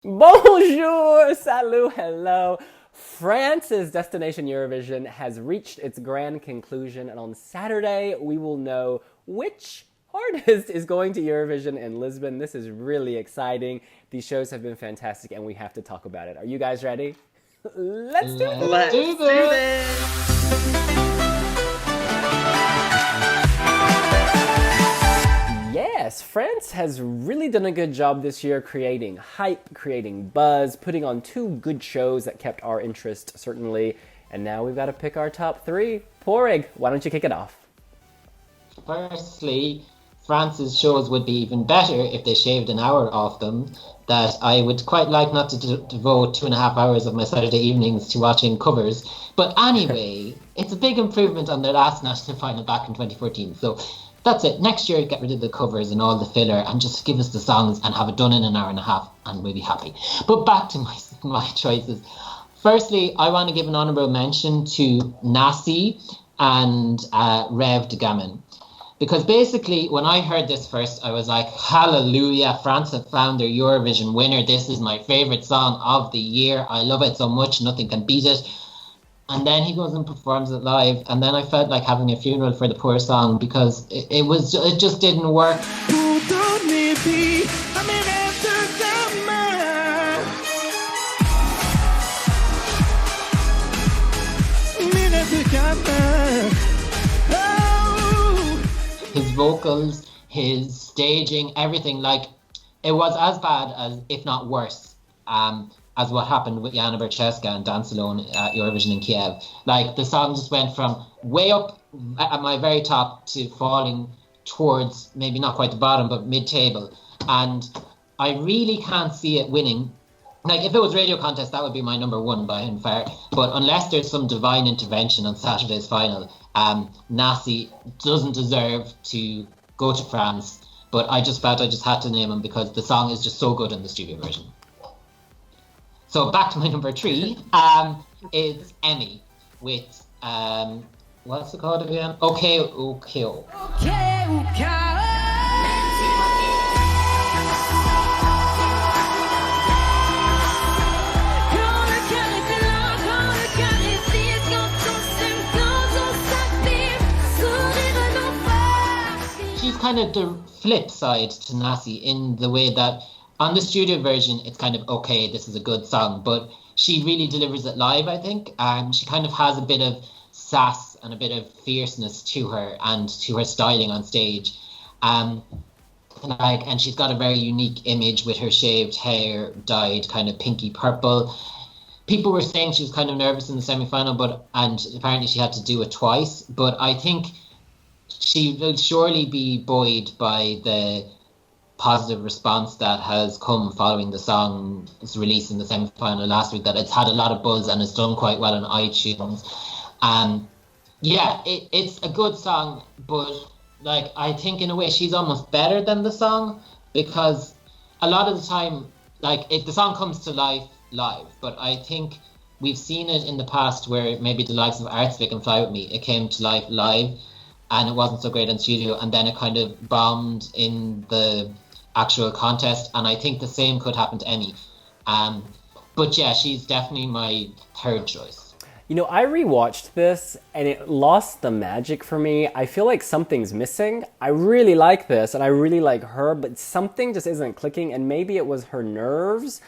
Bonjour, salut, hello. France's Destination Eurovision has reached its grand conclusion, and on Saturday we will know which artist is going to Eurovision in Lisbon. This is really exciting. These shows have been fantastic, and we have to talk about it. Are you guys ready? Let's do Let's this! do this. Yes, France has really done a good job this year creating hype, creating buzz, putting on two good shows that kept our interest, certainly. And now we've got to pick our top three. Porig, why don't you kick it off? Firstly, France's shows would be even better if they shaved an hour off them. That I would quite like not to devote 2.5 hours of my Saturday evenings to watching covers. But anyway, it's a big improvement on their last national final back in 2014. So that's it. Next year, get rid of the covers and all the filler and just give us the songs and have it done in an hour and a half and we'll be happy. But back to my choices. Firstly, I want to give an honourable mention to Nassi and Rêves de Gamin. Because basically, when I heard this first, I was like, hallelujah, France have found their Eurovision winner. This is my favourite song of the year. I love it so much, nothing can beat it. And then he goes and performs it live. And then I felt like having a funeral for the poor song because it just didn't work. His vocals, his staging, everything, like it was as bad as, if not worse, as what happened with Yana and Dance Alone at Eurovision in Kiev. Like the song just went from way up at my very top to falling towards maybe not quite the bottom, but mid-table. And I really can't see it winning. Like if it was radio contest, that would be my number one by and far. But unless there's some divine intervention on Saturday's final, Nassi doesn't deserve to go to France. But I just felt I just had to name him because the song is just so good in the studio version. So back to my number three, is Emmy with, what's it called again? Okay, okay. She's kind of the flip side to Nassi in the way that on the studio version, it's kind of, okay, this is a good song, but she really delivers it live, I think. She kind of has a bit of sass and a bit of fierceness to her and to her styling on stage. And she's got a very unique image with her shaved hair dyed kind of pinky purple. People were saying she was kind of nervous in the semi-final, and apparently she had to do it twice. But I think she will surely be buoyed by the positive response that has come following the song's release in the semi-final last week, that it's had a lot of buzz and it's done quite well on iTunes. It's a good song, but like I think in a way she's almost better than the song, because a lot of the time, like if the song comes to life live, but I think we've seen it in the past where maybe the likes of Artsvik and Fly With Me, it came to life live and it wasn't so great in studio, and then it kind of bombed in the actual contest, and I think the same could happen to Emmy. But yeah, she's definitely my third choice. You know, I rewatched this and it lost the magic for me. I feel like something's missing. I really like this and I really like her, but something just isn't clicking, and maybe it was her nerves.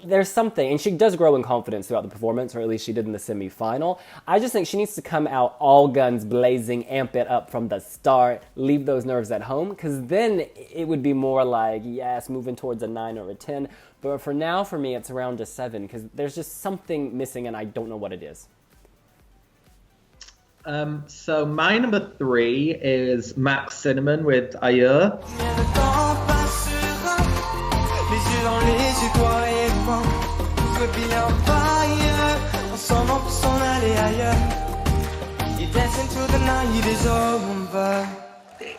There's something, and she does grow in confidence throughout the performance, or at least she did in the semi-final. I just think she needs to come out all guns blazing, amp it up from the start, leave those nerves at home, because then it would be more like, yes, moving towards a 9 or a 10. But for now, for me, it's around a 7, because there's just something missing, and I don't know what it is. So my number 3 is Max Cinnamon with Ailleurs.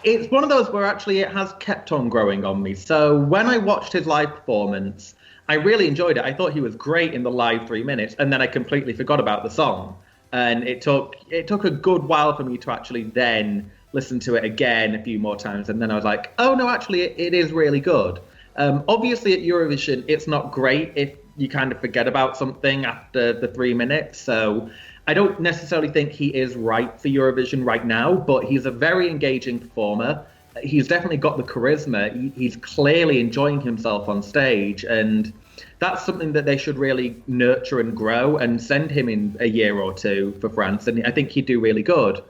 It's one of those where actually it has kept on growing on me. So when I watched his live performance, I really enjoyed it. I thought he was great in the live 3 minutes, and then I completely forgot about the song. And it took a good while for me to actually then listen to it again a few more times, and then I was like, oh no, actually it is really good. Obviously, at Eurovision, it's not great if you kind of forget about something after the 3 minutes. So I don't necessarily think he is right for Eurovision right now, but he's a very engaging performer. He's definitely got the charisma. He's clearly enjoying himself on stage, and that's something that they should really nurture and grow and send him in a year or two for France, and I think he'd do really good.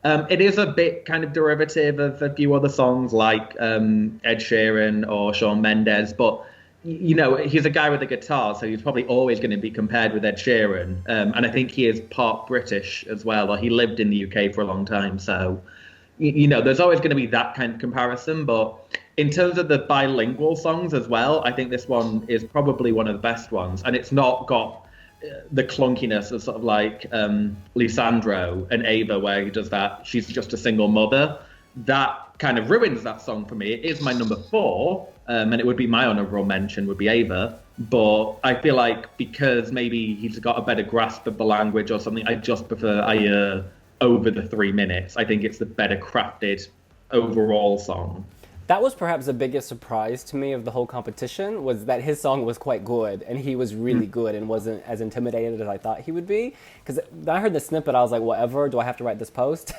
It is a bit kind of derivative of a few other songs like Ed Sheeran or Shawn Mendes, but you know, he's a guy with a guitar, so he's probably always going to be compared with Ed Sheeran. And I think he is part British as well, or he lived in the UK for a long time. So, you know, there's always going to be that kind of comparison. But in terms of the bilingual songs as well, I think this one is probably one of the best ones. And it's not got the clunkiness of sort of like Lisandro and Ava, where he does that, she's just a single mother. That kind of ruins that song for me. It is my number 4, and it would be my honourable mention would be Ava. But I feel like because maybe he's got a better grasp of the language or something, I just prefer Ailleurs over the 3 minutes. I think it's the better crafted overall song. That was perhaps the biggest surprise to me of the whole competition, was that his song was quite good and he was really good and wasn't as intimidated as I thought he would be. Because when I heard the snippet, I was like, whatever, do I have to write this post?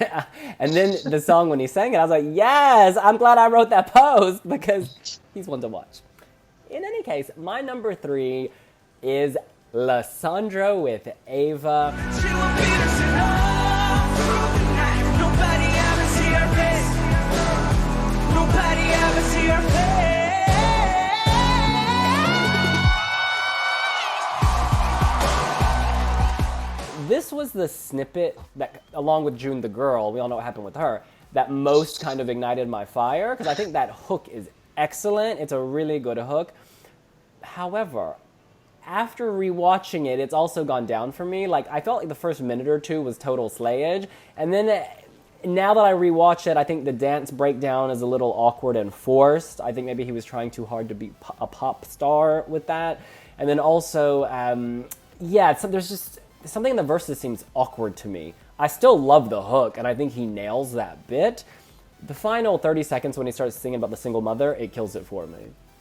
And then the song, when he sang it, I was like, yes, I'm glad I wrote that post because he's one to watch. In any case, my number 3 is Lisandro with Ava. This was the snippet that, along with June the Girl, we all know what happened with her, that most kind of ignited my fire, because I think that hook is excellent. It's a really good hook. However, after rewatching it, it's also gone down for me. Like, I felt like the first minute or two was total slayage, and then now that I rewatch it, I think the dance breakdown is a little awkward and forced. I think maybe he was trying too hard to be a pop star with that. And then also, there's just something in the verses seems awkward to me. I still love the hook, and I think he nails that bit. The final 30 seconds when he starts singing about the single mother, it kills it for me.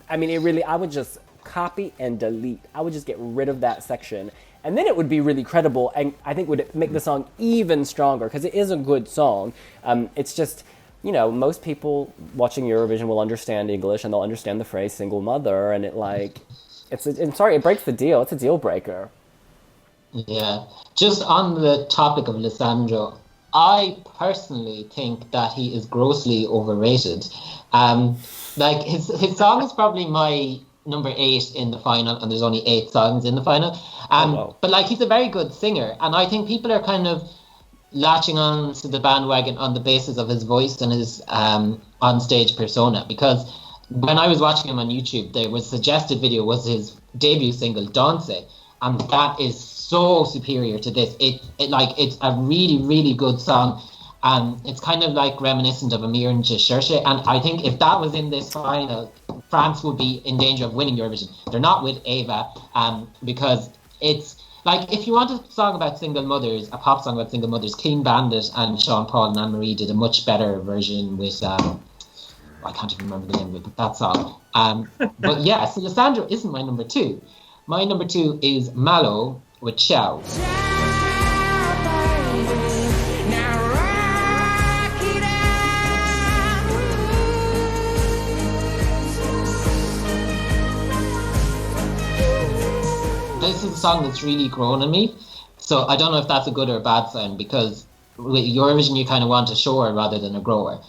I mean, I would just copy and delete. I would just get rid of that section. And then it would be really credible, and I think would make the song even stronger, because it is a good song. It's just, you know, most people watching Eurovision will understand English, and they'll understand the phrase single mother, and it breaks the deal. It's a deal breaker. Yeah. Just on the topic of Lisandro, I personally think that he is grossly overrated. Like, his song is probably my number 8 in the final, and there's only 8 songs in the final. But like, he's a very good singer, and I think people are kind of latching on to the bandwagon on the basis of his voice and his on-stage persona, because when I was watching him on YouTube, there was suggested video was his debut single Danse, and that is so superior to this. It's a really, really good song. It's kind of like reminiscent of Amir and Cherche, and I think if that was in this final, France would be in danger of winning Eurovision. They're not with Ava, because it's like, if you want a song about single mothers, a pop song about single mothers, Clean Bandit and Sean Paul and Anne-Marie did a much better version with, I can't even remember the name of it, but that song. But yeah, so Lisandro isn't my number 2. My number 2 is Malo with Ciao. This is a song that's really grown on me. So I don't know if that's a good or a bad sign, because with Eurovision you kind of want a shower rather than a grower.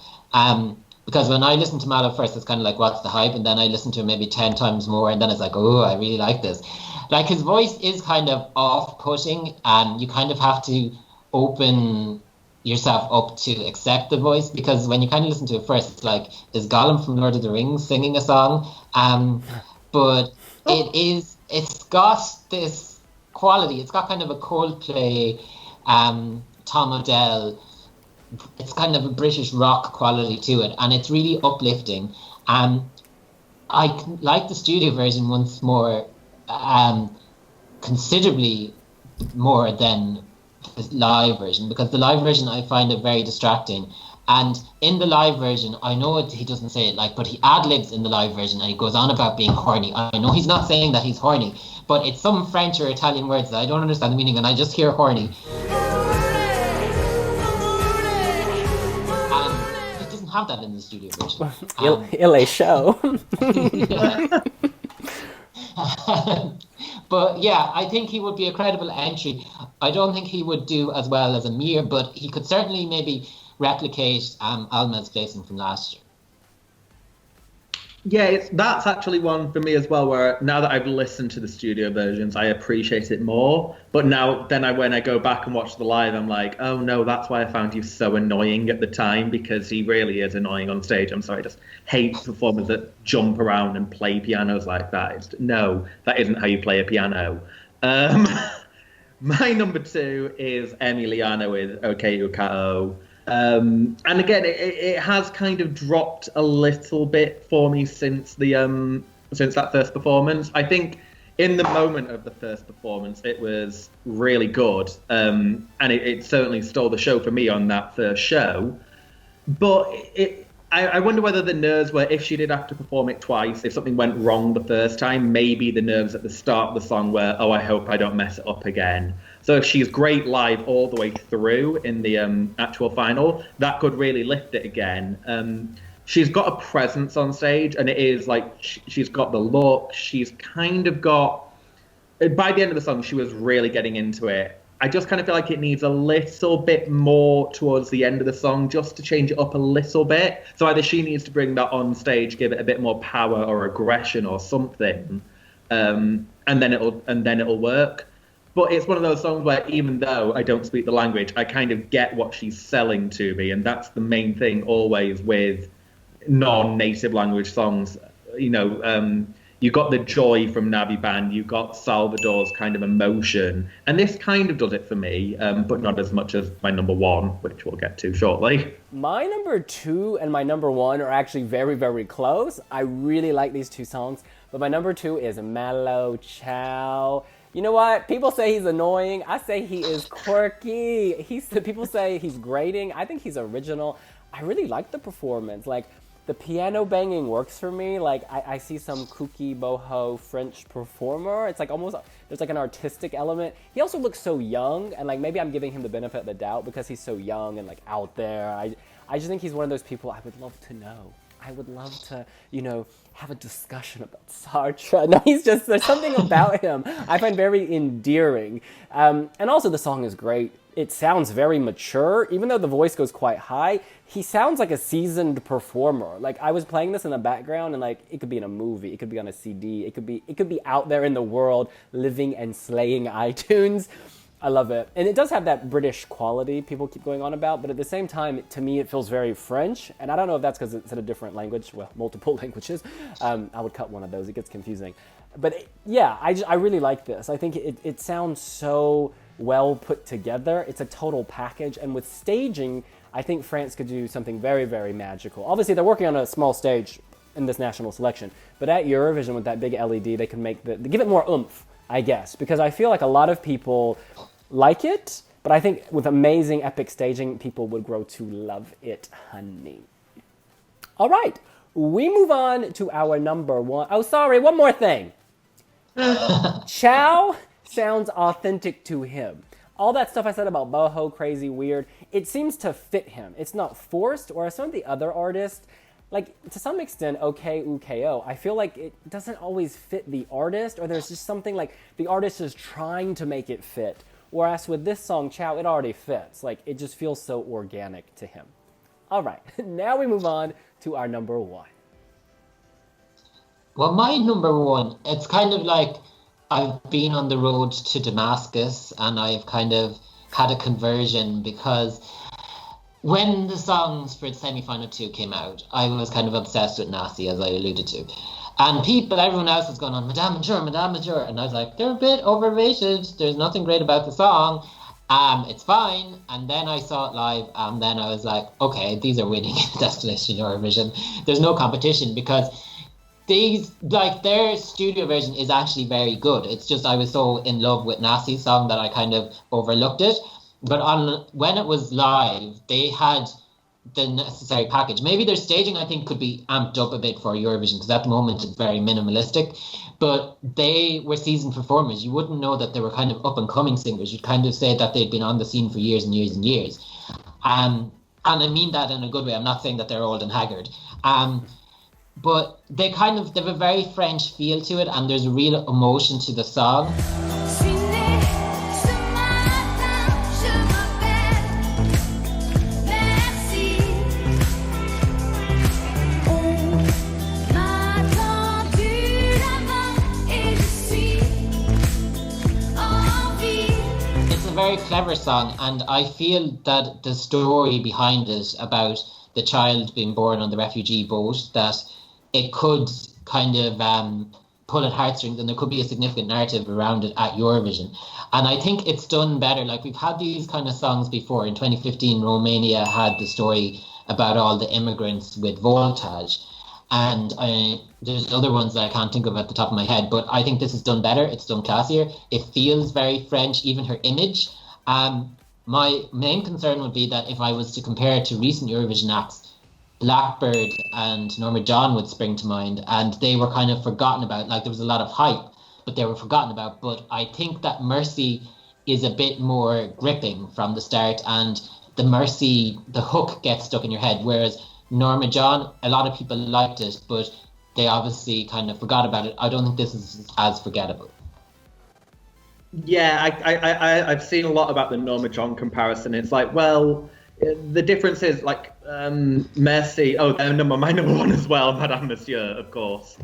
Because when I listen to Malo first, it's kind of like, what's the hype? And then I listen to him maybe 10 times more, and then it's like, oh, I really like this. Like, his voice is kind of off-putting, and you kind of have to open yourself up to accept the voice, because when you kind of listen to it first, it's like, is Gollum from Lord of the Rings singing a song? But it's got this quality. It's got kind of a Coldplay, Tom Odell. It's kind of a British rock quality to it, and it's really uplifting. I like the studio version once more, considerably more than the live version, because the live version I find it very distracting. And in the live version, I know he doesn't say it but he ad-libs in the live version and he goes on about being horny. I know he's not saying that he's horny, but it's some French or Italian words that I don't understand the meaning and I just hear horny. And he doesn't have that in the studio version. Il est show. But yeah, I think he would be a credible entry. I don't think he would do as well as Amir, but he could certainly maybe replicate Alma's placing from last year. Yeah, that's actually one for me as well, where now that I've listened to the studio versions, I appreciate it more. But when I go back and watch the live, I'm like, oh no, that's why I found you so annoying at the time, because he really is annoying on stage. I'm sorry, I just hate performers that jump around and play pianos like that. No, that isn't how you play a piano. My number 2 is Emiliana with OK Ukao. And again, it has kind of dropped a little bit for me since that first performance. I think in the moment of the first performance, it was really good, and it certainly stole the show for me on that first show. But I wonder whether the nerves were, if she did have to perform it twice, if something went wrong the first time, maybe the nerves at the start of the song were, oh, I hope I don't mess it up again. So if she's great live all the way through in the actual final, that could really lift it again. She's got a presence on stage, and it is she's got the look. She's kind of got, by the end of the song, she was really getting into it. I just kind of feel like it needs a little bit more towards the end of the song just to change it up a little bit. So either she needs to bring that on stage, give it a bit more power or aggression or something, and then it'll work. But it's one of those songs where even though I don't speak the language, I kind of get what she's selling to me. And that's the main thing always with non-native language songs. You got the joy from Navi Band, you got Salvador's kind of emotion. And this kind of does it for me, but not as much as my number 1, which we'll get to shortly. My number 2 and my number 1 are actually very, very close. I really like these 2 songs. But my number 2 is Malo, Ciao. You know what? People say he's annoying. I say he is quirky. People say he's grating. I think he's original. I really like the performance. The piano banging works for me. I see some kooky boho French performer. It's almost, there's an artistic element. He also looks so young, and maybe I'm giving him the benefit of the doubt because he's so young and out there. I just think he's one of those people I would love to know. I would love to, have a discussion about Sartre. No, there's something about him I find very endearing. And also the song is great. It sounds very mature, even though the voice goes quite high. He sounds like a seasoned performer. I was playing this in the background, and it could be in a movie, it could be on a CD, it could be out there in the world, living and slaying iTunes. I love it. And it does have that British quality people keep going on about, but at the same time, to me, it feels very French. And I don't know if that's because it's in a different language, well, multiple languages. I would cut one of those, it gets confusing. But yeah, I really like this. I think it sounds so well put together. It's a total package. And with staging, I think France could do something very, very magical. Obviously, they're working on a small stage in this national selection, but at Eurovision with that big LED, they can give it more oomph, I guess, because I feel like a lot of people like it, but I think with amazing epic staging, people would grow to love it, honey. All right, we move on to our number 1. Oh, sorry, one more thing. Ciao sounds authentic to him. All that stuff I said about boho, crazy, weird, it seems to fit him. It's not forced, whereas some of the other artists, to some extent, OK Uko, I feel like it doesn't always fit the artist, or there's just something the artist is trying to make it fit. Whereas with this song, Ciao, it already fits. It just feels so organic to him. All right, now we move on to our number 1. Well, my number 1, it's kind of I've been on the road to Damascus, and I've kind of had a conversion, because when the songs for semi-final 2 came out, I was kind of obsessed with Nassi, as I alluded to. And everyone else was going on, Madame Monsieur, Madame Monsieur. And I was like, they're a bit overrated. There's nothing great about the song. It's fine. And then I saw it live, and then I was like, okay, these are winning Destination Eurovision. There's no competition, because their studio version is actually very good. It's just I was so in love with Nassi's song that I kind of overlooked it. But when it was live, they had the necessary package. Maybe their staging, I think, could be amped up a bit for Eurovision, because at the moment it's very minimalistic. But they were seasoned performers. You wouldn't know that they were kind of up-and-coming singers. You'd kind of say that they'd been on the scene for years and years and years. And I mean that in a good way. I'm not saying that they're old and haggard. But they have a very French feel to it, and there's a real emotion to the song. Very clever song, and I feel that the story behind it about the child being born on the refugee boat, that it could kind of pull at heartstrings, and there could be a significant narrative around it at Eurovision. And I think it's done better. Like, we've had these kind of songs before. In 2015, Romania had the story about all the immigrants with Voltage. And there's other ones that I can't think of at the top of my head, but I think this is done better. It's done classier. It feels very French, even her image. My main concern would be that if I was to compare it to recent Eurovision acts, Blackbird and Norma Jean would spring to mind, and they were kind of forgotten about. Like, there was a lot of hype, but they were forgotten about. But I think that Mercy is a bit more gripping from the start, and the hook gets stuck in your head, whereas Norma Jean, a lot of people liked it, but they obviously kind of forgot about it. I don't think this is as forgettable. Yeah, I've seen a lot about the Norma Jean comparison. It's like, well, the difference is like Merci. Oh, my number one as well, Madame Monsieur, of course.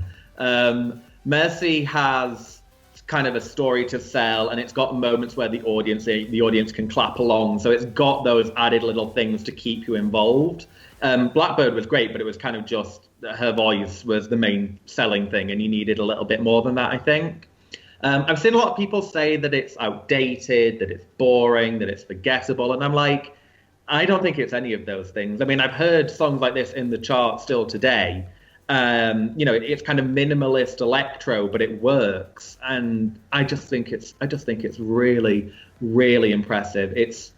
Merci has kind of a story to sell, and it's got moments where the audience can clap along. So it's got those added little things to keep you involved. Blackbird was great, but it was kind of just her voice was the main selling thing, and you needed a little bit more than that, I think. I've seen a lot of people say that it's outdated, that it's boring, that it's forgettable, and I'm like, I don't think it's any of those things. I mean, I've heard songs like this in the chart still today. It's kind of minimalist electro, but it works, and I just think it's really, really impressive. It's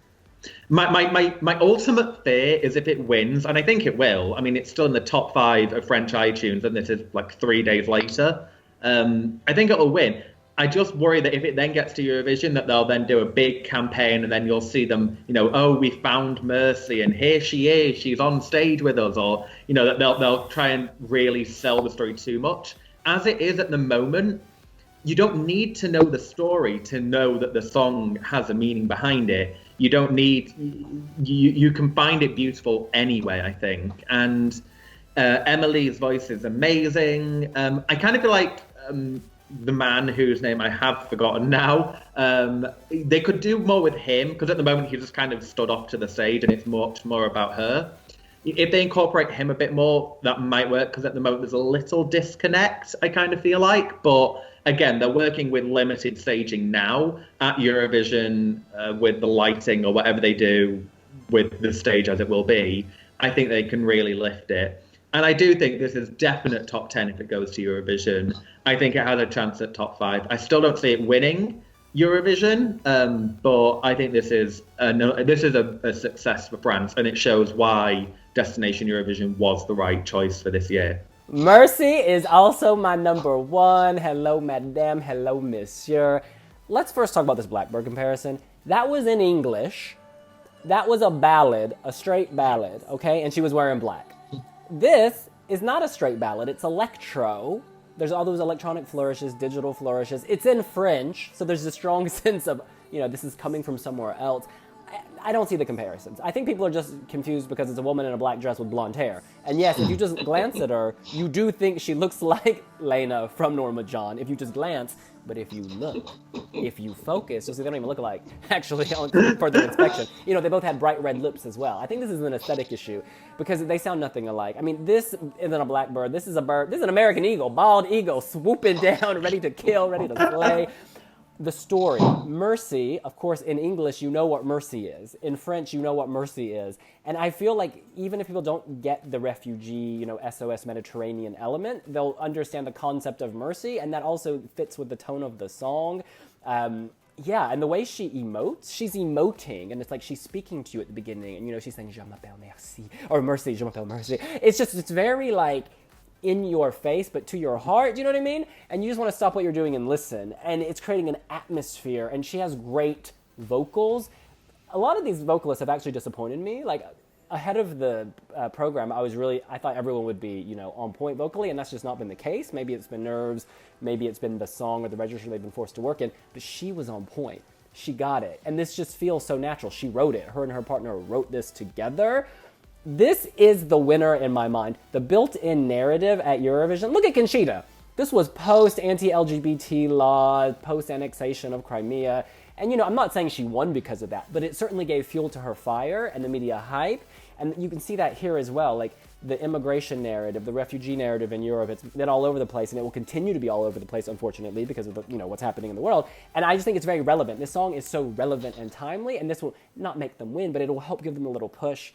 my ultimate fear is if it wins, and I think it will. I mean, it's still in the top 5 of French iTunes, and this is like 3 days later. I think it'll win. I just worry that if it then gets to Eurovision, that they'll then do a big campaign, and then you'll see them, oh, we found Mercy, and here she is, she's on stage with us, or that they'll try and really sell the story too much. As it is at the moment, you don't need to know the story to know that the song has a meaning behind it. You don't need, you can find it beautiful anyway, I think. And Emily's voice is amazing. I kind of feel like the man whose name I have forgotten now, they could do more with him, because at the moment he just kind of stood off to the side, and it's much more about her. If they incorporate him a bit more, that might work, because at the moment there's a little disconnect, I kind of feel like. But again, they're working with limited staging now at Eurovision, with the lighting or whatever they do with the stage as it will be. I think they can really lift it. And I do think this is definite top 10 if it goes to Eurovision. I think it has a chance at top 5. I still don't see it winning Eurovision, but I think this is a success for France, and it shows why Destination Eurovision was the right choice for this year. Mercy is also my number 1. Hello, Madame. Hello, Monsieur. Let's first talk about this Blackbird comparison. That was in English. That was a ballad, a straight ballad, okay? And she was wearing black. This is not a straight ballad. It's electro. There's all those electronic flourishes, digital flourishes. It's in French, so there's a strong sense of, this is coming from somewhere else. I don't see the comparisons. I think people are just confused because it's a woman in a black dress with blonde hair. And yes, if you just glance at her, you do think she looks like Lena from Norma Jean, if you just glance. But if you look, if you focus, you'll see they don't even look alike, actually, on further inspection. They both had bright red lips as well. I think this is an aesthetic issue because they sound nothing alike. I mean, this isn't a blackbird. This is a bird. This is an American eagle, bald eagle, swooping down, ready to kill, ready to slay. The story, Mercy, of course, in English, you know what Mercy is. In French, you know what Mercy is. And I feel like even if people don't get the refugee, SOS Mediterranean element, they'll understand the concept of mercy, and that also fits with the tone of the song. Yeah, and the way she emotes, she's emoting, and it's like she's speaking to you at the beginning, and you know, she's saying, Je m'appelle Merci, or Mercy, Je m'appelle Mercy. It's very like in your face, but to your heart, do you know what I mean? And you just want to stop what you're doing and listen, and it's creating an atmosphere, and she has great vocals. A lot of these vocalists have actually disappointed me. Like, ahead of the program, I thought everyone would be, you know, on point vocally, and that's just not been the case. Maybe it's been nerves, maybe it's been the song or the register they've been forced to work in, but she was on point. She got it. And this just feels so natural. She wrote it. Her and her partner wrote this together. This is the winner in my mind. The built-in narrative at Eurovision. Look at Conchita. This was post-anti-LGBT law, post-annexation of Crimea. And, you know, I'm not saying she won because of that, but it certainly gave fuel to her fire and the media hype. And you can see that here as well. Like, the immigration narrative, the refugee narrative in Europe, it's been all over the place, and it will continue to be all over the place, unfortunately, because of the, you know, what's happening in the world. And I just think it's very relevant. This song is so relevant and timely, and this will not make them win, but it will help give them a little push.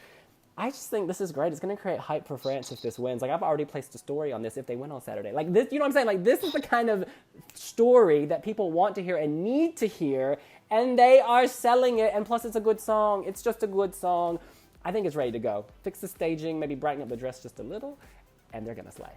I just think this is great. It's going to create hype for France if this wins. Like, I've already placed a story on this if they win on Saturday. Like, this, you know what I'm saying? Like, this is the kind of story that people want to hear and need to hear, and they are selling it. And plus, it's a good song. It's just a good song. I think it's ready to go. Fix the staging, maybe brighten up the dress just a little, and they're going to slay.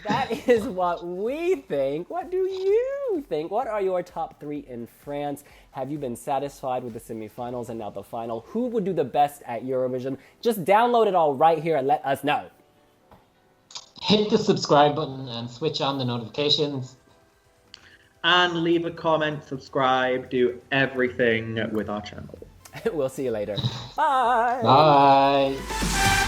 That is what we think. What do you think? What are your top 3 in France? Have you been satisfied with the semifinals and now the final? Who would do the best at Eurovision? Just download it all right here and let us know. Hit the subscribe button and switch on the notifications. And leave a comment, subscribe, do everything with our channel. We'll see you later. Bye. Bye.